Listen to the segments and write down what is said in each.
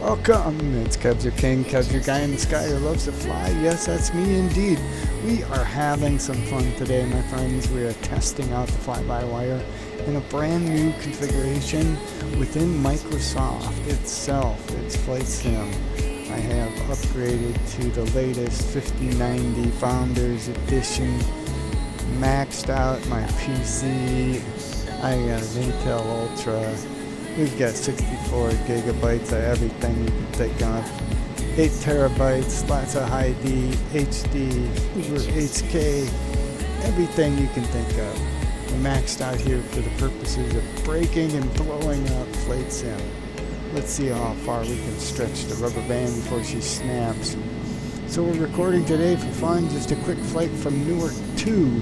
Welcome, it's Kevsyourking, Kev, your guy in the sky who loves to fly. Yes, that's me indeed. We are having some fun today, my friends. We are testing out the fly-by-wire in a brand new configuration within Microsoft itself. It's Flight Sim. I have upgraded to the latest 5090 Founders Edition, maxed out my PC. I got an Intel Ultra. We've got 64 gigabytes of everything you can think of. 8 terabytes, lots of high D, HD, Uber HK, everything you can think of. We're maxed out here for the purposes of breaking and blowing up Flight Sim. Let's see how far we can stretch the rubber band before she snaps. So we're recording today for fun, just a quick flight from Newark to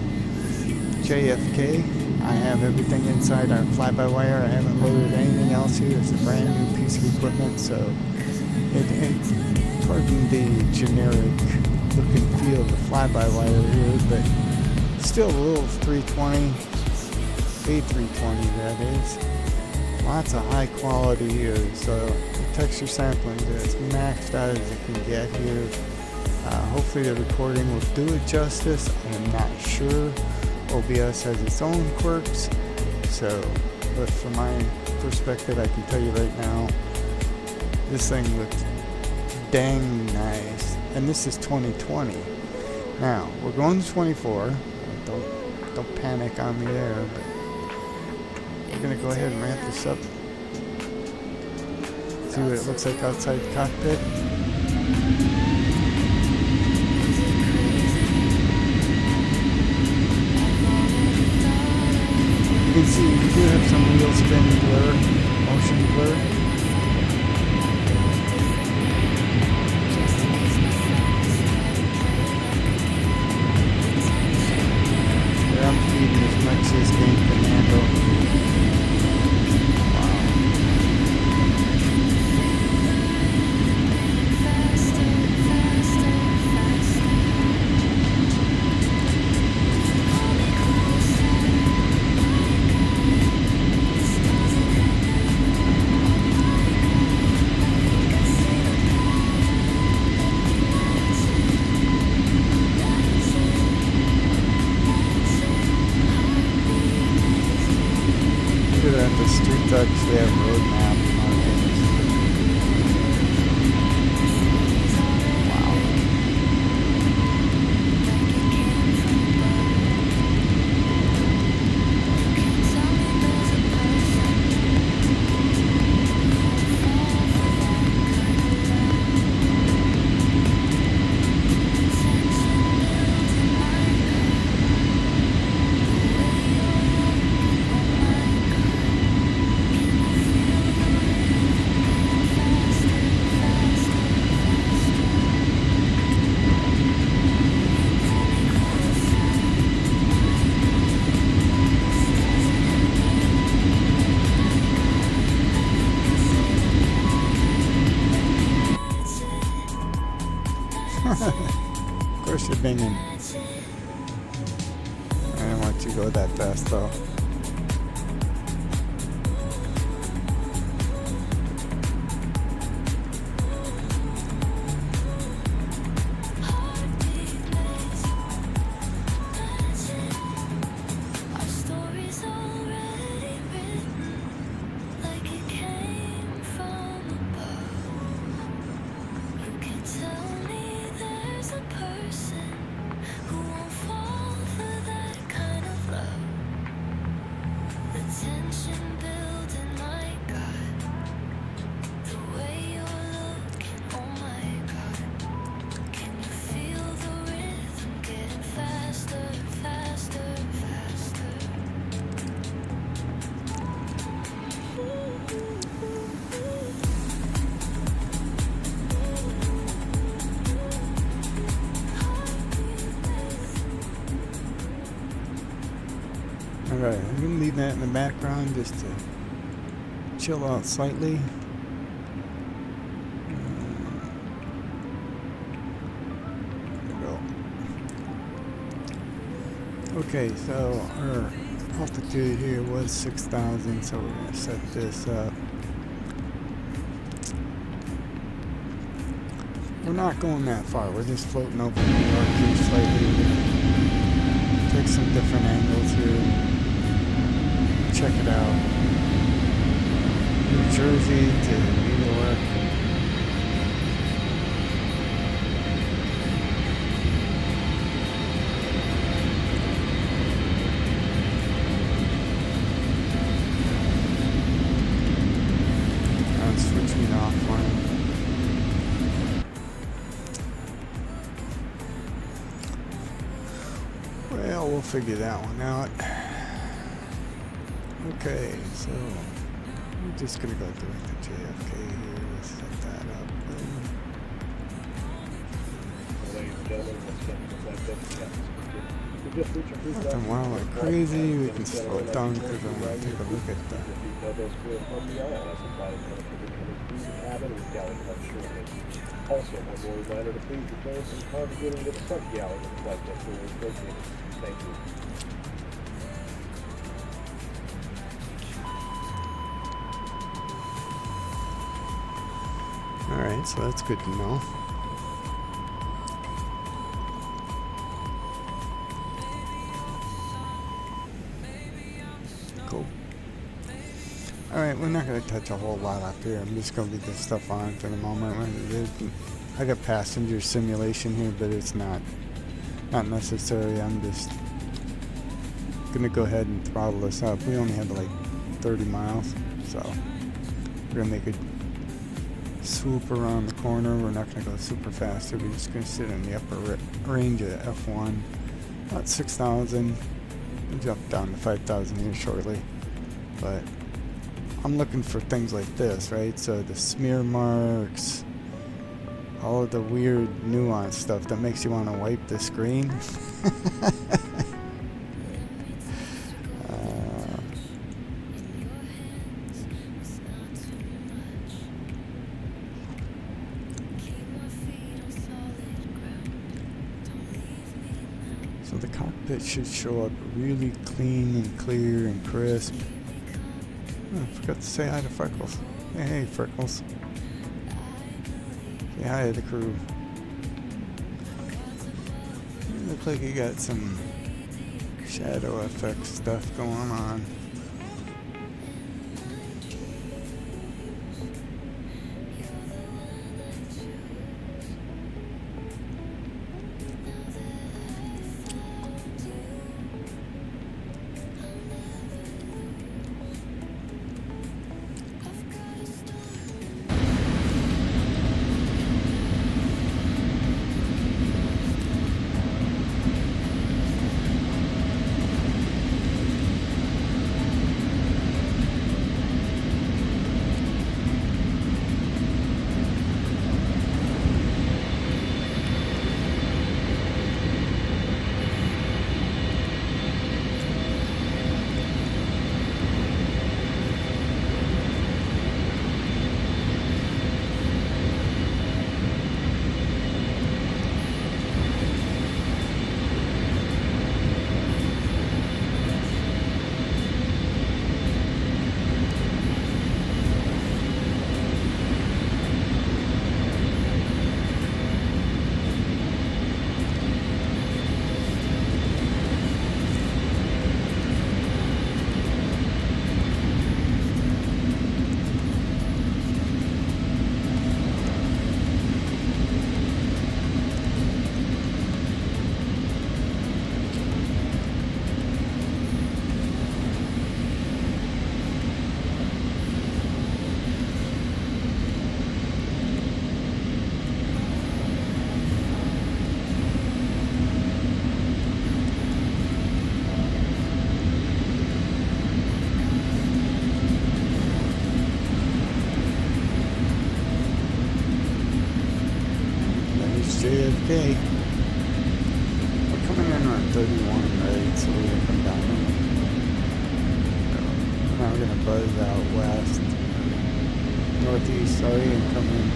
JFK. I have everything inside our fly-by-wire. I haven't loaded anything else here. It's a brand new piece of equipment, so pardon the generic look and feel of the fly-by-wire here, but still a little 320, A320 that is. Lots of high quality here, so the texture sampling is as maxed out as it can get here. Hopefully the recording will do it justice. I'm not sure. OBS has its own quirks, but from my perspective, I can tell you right now, this thing looks dang nice. And this is 2020. Now we're going to 24. Don't panic on me there, but we're gonna go ahead and ramp this up. See what it looks like outside the cockpit. You can see we do have some wheel spin blur, motion blur. But I'm feeding as much as this game can handle. The streets actually have road map on things. Wow. Of course you're binging. I don't want you to go that fast though. Alright, I'm going to leave that in the background just to chill out slightly. There we go. Okay, so our altitude here was 6,000, so we're going to set this up we're not going that far. We're just floating over New York here slightly. We're gonna take some different angles here. Check it out. New Jersey to New York. Switch me offline. Well, we'll figure that one out. Okay, so we're just gonna go through the JFK here. Let's set that up. Nothing wild like crazy. We can slow it down because I'm gonna take a look at that. Also, one more reminder to please return some congregating to the front galley of the flight deck doors located. Thank you. Alright, so that's good to know. Cool. Alright, we're not going to touch a whole lot up here. I'm just going to leave this stuff on for the moment. I got passenger simulation here, but it's not necessary. I'm just going to go ahead and throttle this up. We only have like 30 miles, so we're going to make a swoop around the corner. We're not going to go super fast. We're just going to sit in the upper range of F1. About 6,000. We'll jump down to 5,000 here shortly. But I'm looking for things like this, right? So the smear marks, all of the weird nuanced stuff that makes you want to wipe the screen. So the cockpit should show up really clean and clear and crisp. Oh, I forgot to say hi to Freckles. Hey, Freckles. Say hi to the crew. You look like you got some shadow effect stuff going on. JFK. We're coming in on 31, right? So we're gonna come down. Now we're gonna buzz out west, northeast, sorry, and come in.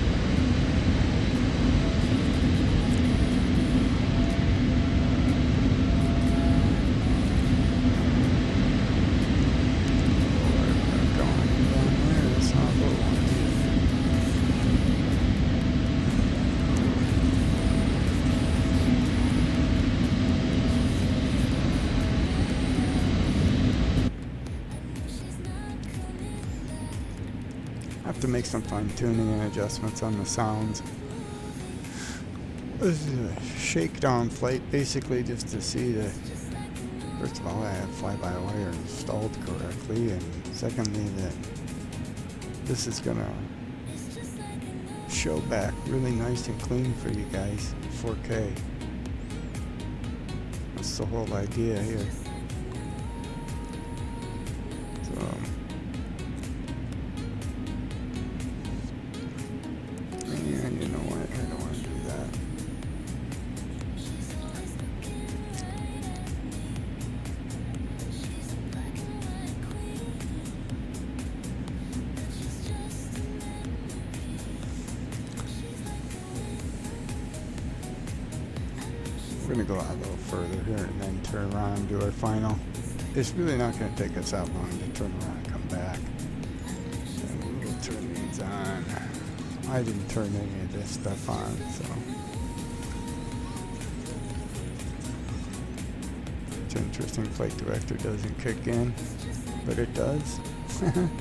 I have to make some fine tuning and adjustments on the sounds. This is a shakedown flight, basically just to see that, first of all, I have fly-by-wire installed correctly, and secondly, that this is gonna show back really nice and clean for you guys, 4K. That's the whole idea here. So, yeah, you know what? I don't want to do that. We're going to go out a little further here and then turn around and do our final. It's really not going to take us that long to turn around and come back. And we'll turn these on. I didn't turn any of this stuff on, so. It's interesting, flight director doesn't kick in, but it does. Anyway.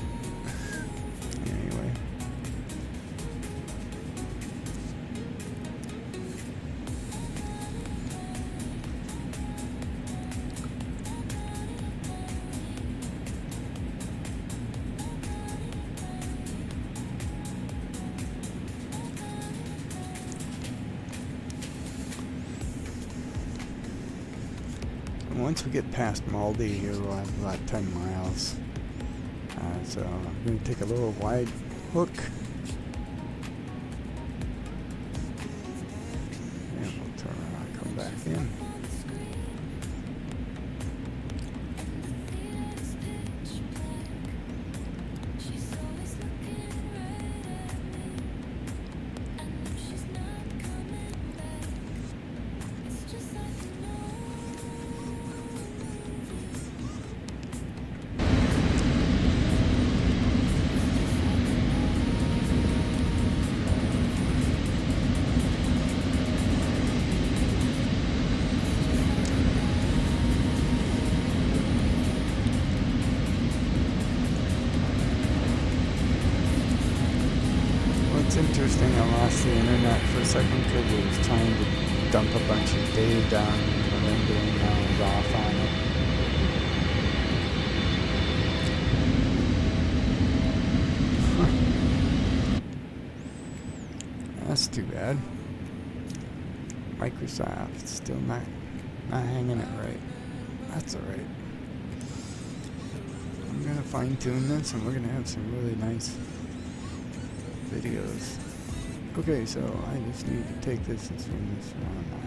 Once we get past Maldi here, we'll have about 10 miles. So I'm going to take a little wide hook. And we'll turn around and come back in. It's interesting, I lost the internet for a second because it was trying to dump a bunch of data down and the rendering now is off on it. That's too bad. Microsoft still not hanging it right. That's alright. I'm gonna fine tune this and we're gonna have some really nice videos. Okay, so I just need to take this and swing this around now.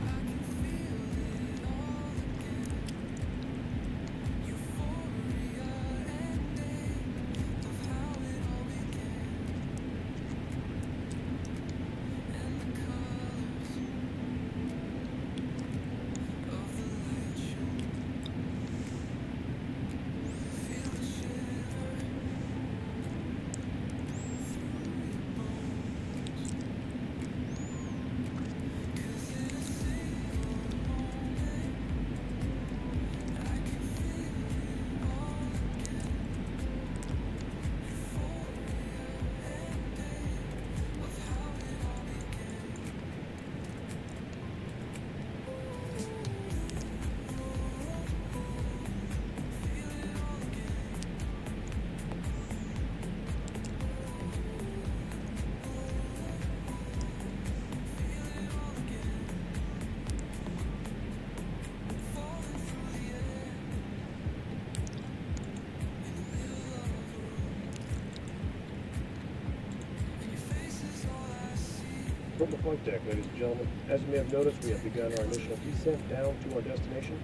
From the flight deck, ladies and gentlemen, as you may have noticed, we have begun our initial descent down to our destination.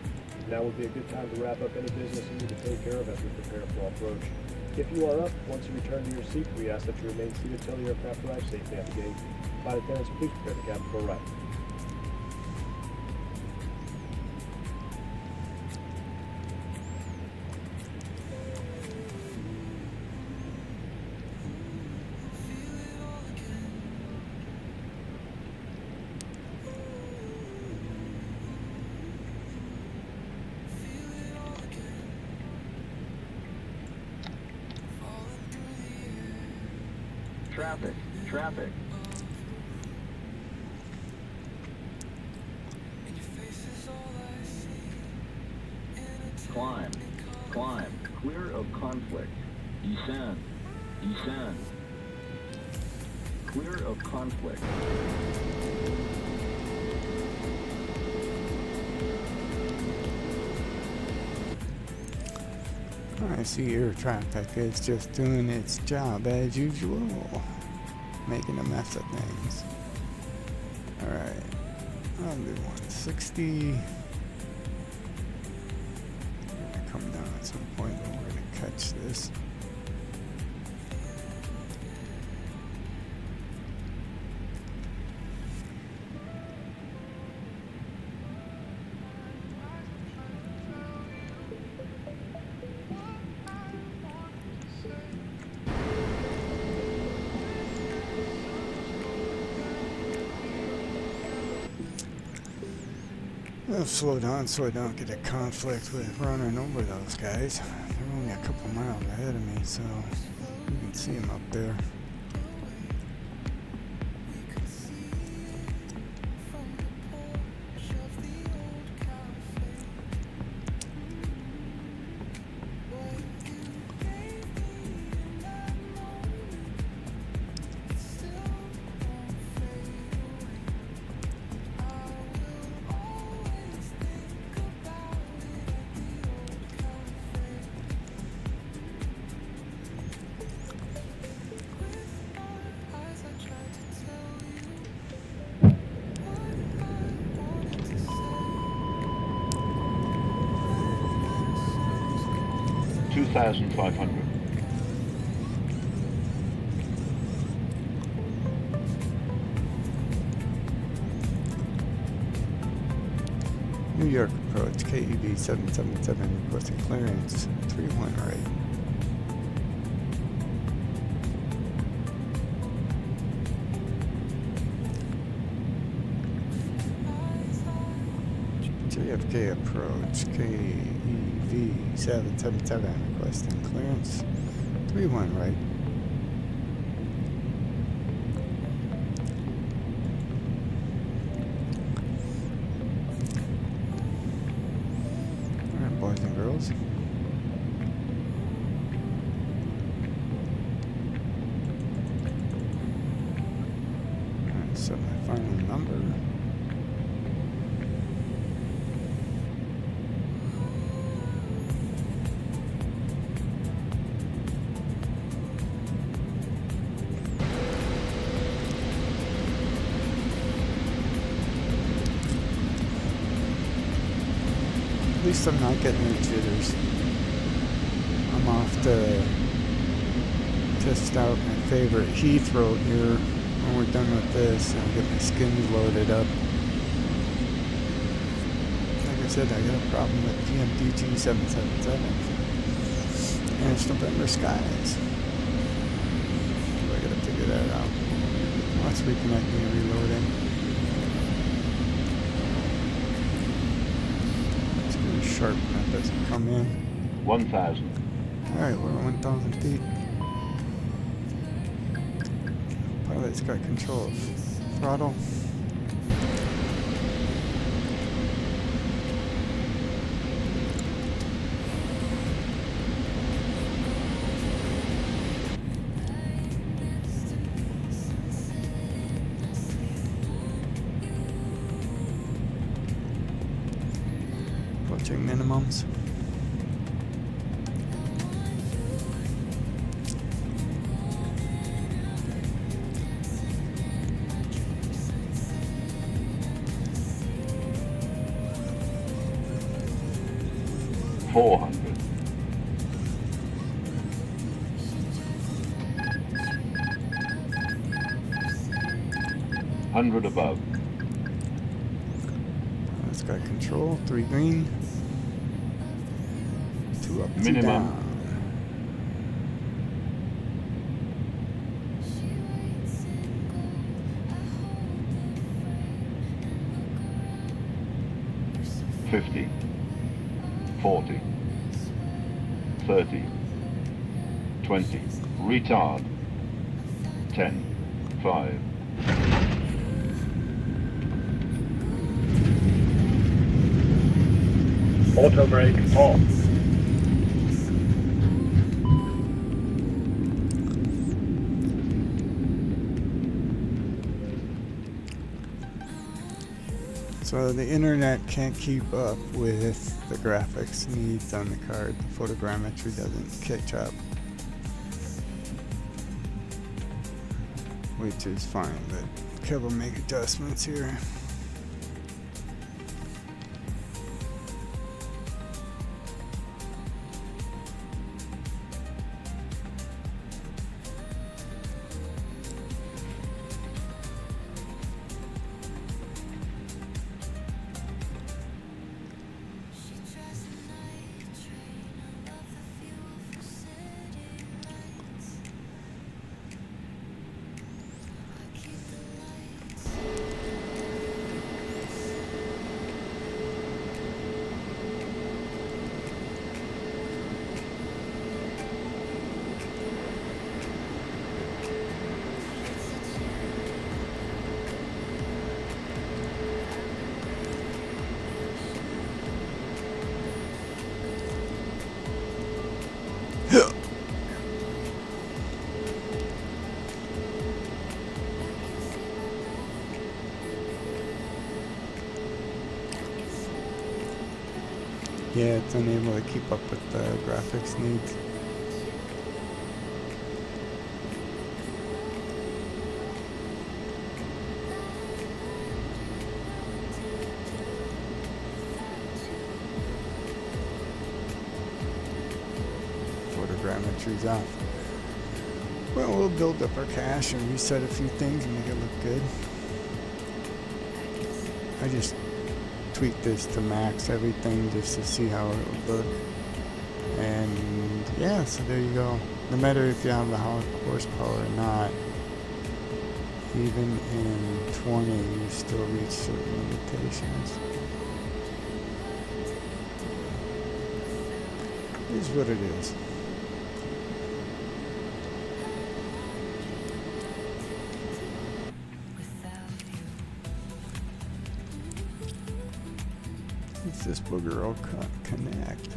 Now would be a good time to wrap up any business you need to take care of as we prepare for approach. If you are up, once you return to your seat, we ask that you remain seated till the aircraft arrives safely at the gate. Flight attendants, please prepare the cabin for arrival. Traffic. Traffic. Climb. Climb. Clear of conflict. Descend. Descend. Clear of conflict. I see air traffic is just doing its job as usual, making a mess of things. Alright, I'll do 160. We're gonna come down at some point, but we're gonna catch this. I'll slow down so I don't get a conflict with running over those guys. They're only a couple miles ahead of me, so you can see them up there. $2,500. New York approach, KEV 777 requesting clearance, 31 right. JFK approach, KEV 777 requesting clearance, 31 right. Alright, boys and girls. Alright, so my final number. At least I'm not getting the jitters. I'm off to test out my favorite Heathrow here when we're done with this and get my skins loaded up. Like I said, I got a problem with PMDG 777 and it's November skies. So I gotta figure that out. Let's reconnect me and reloading. Sharp that doesn't come in. 1,000. Alright, we're at 1,000 feet. Pilot's got control of throttle. Approaching minimums. $400. $100 above. It's got control. 3 green. 2 up, 2 Minimum. down. $50. $40. $30. $20. Retard. 10, 5, Auto brake off. So the internet can't keep up with the graphics needs on the card. The photogrammetry doesn't catch up, which is fine, but Kev will make adjustments here. Yeah, it's unable to keep up with the graphics needs. Photogrammetry's off. Well, we'll build up our cache and reset a few things and make it look good. I just tweak this to max everything just to see how it would look. And yeah, so there you go. No matter if you have the horsepower or not, even in 20 you still reach certain limitations. It is what it is. It's this booger all connect.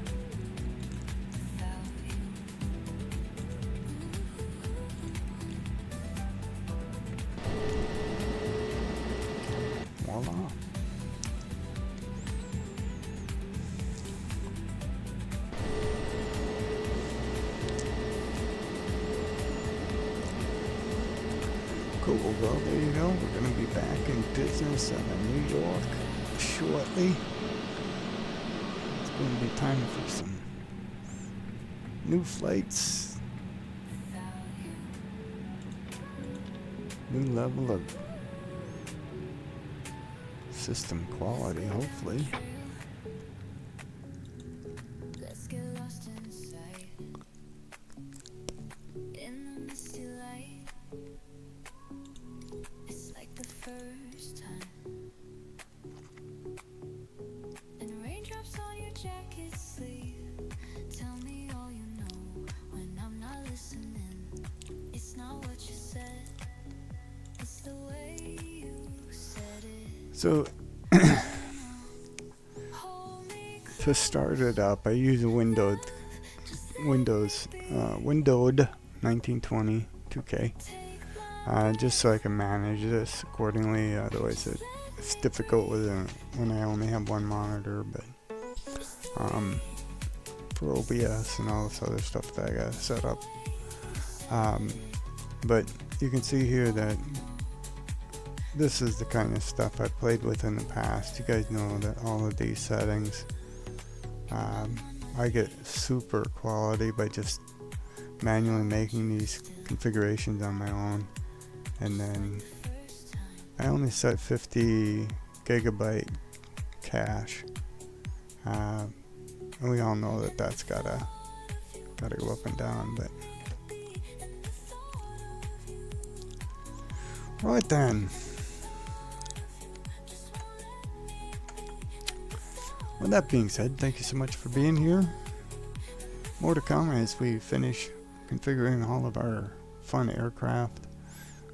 Voila. Cool, well there you go. We're going to be back in business out of New York shortly. Going to be time for some new flights, new level of system quality, hopefully. Let's get lost inside in the misty light. It's like the first time. And raindrops on your jacket sleeve. Tell me all you know when I'm not listening. It's not what you said, it's the way you said it. So to start it up, I use a windowed 1920 2K, just so I can manage this accordingly. Otherwise, it's difficult when I only have one monitor. But for OBS and all this other stuff that I gotta set up. But you can see here that this is the kind of stuff I played with in the past. You guys know that all of these settings, I get super quality by just manually making these configurations on my own. And then I only set 50 gigabyte cache. And we all know that that's gotta go up and down, but right then. With that being said, thank you so much for being here. More to come as we finish configuring all of our fun aircraft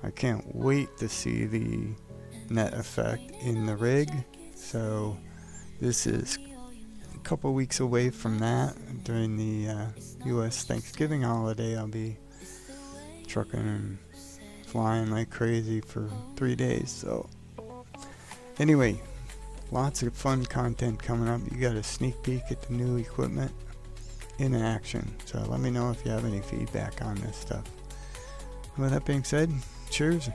I can't wait to see the net effect in the rig. So this is a couple weeks away from that. During the U.S. Thanksgiving holiday, I'll be trucking and flying like crazy for 3 days. So anyway, lots of fun content coming up. You got a sneak peek at the new equipment in action. So let me know if you have any feedback on this stuff. With that being said, cheers.